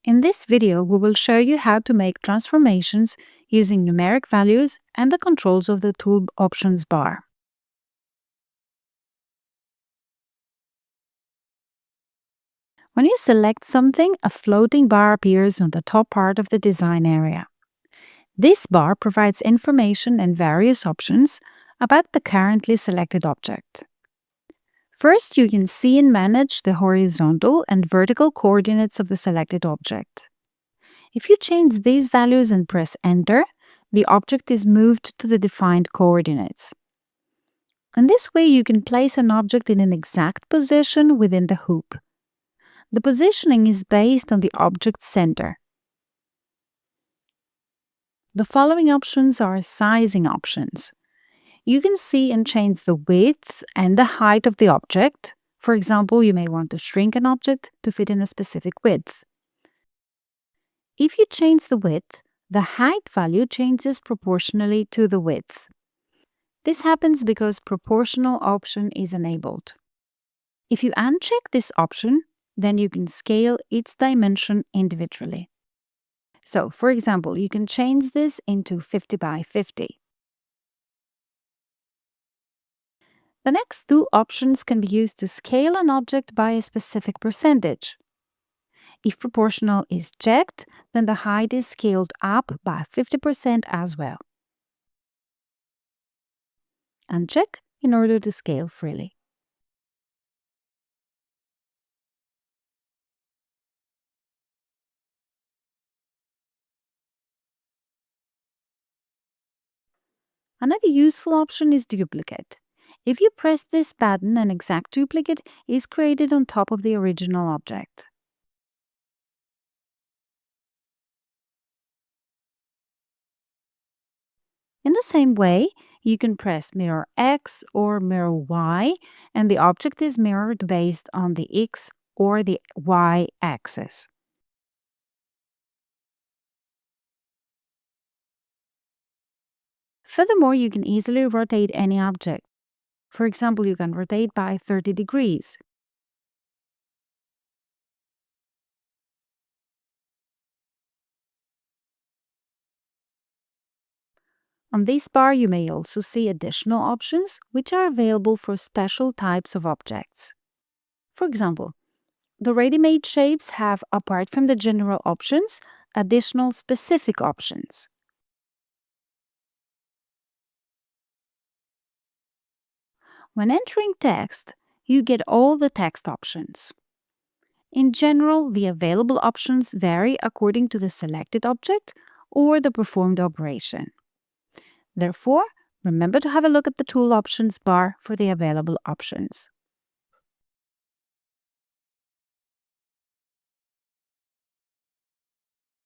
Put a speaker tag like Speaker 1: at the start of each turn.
Speaker 1: In this video, we will show you how to make transformations using numeric values and the controls of the Tool Options bar. When you select something, a floating bar appears on the top part of the design area. This bar provides information and various options about the currently selected object. First, you can see and manage the horizontal and vertical coordinates of the selected object. If you change these values and press Enter, the object is moved to the defined coordinates. In this way, you can place an object in an exact position within the hoop. The positioning is based on the object's center. The following options are sizing options. You can see and change the width and the height of the object. For example, you may want to shrink an object to fit in a specific width. If you change the width, the height value changes proportionally to the width. This happens because proportional option is enabled. If you uncheck this option, then you can scale each dimension individually. So, for example, you can change this into 50 by 50. The next two options can be used to scale an object by a specific percentage. If proportional is checked, then the height is scaled up by 50% as well. Uncheck in order to scale freely. Another useful option is duplicate. If you press this button, an exact duplicate is created on top of the original object. In the same way, you can press Mirror X or Mirror Y, and the object is mirrored based on the X or the Y axis. Furthermore, you can easily rotate any object. For example, you can rotate by 30 degrees. On this bar, you may also see additional options which are available for special types of objects. For example, the ready-made shapes have, apart from the general options, additional specific options. When entering text, you get all the text options. In general, the available options vary according to the selected object or the performed operation. Therefore, remember to have a look at the Tool Options bar for the available options.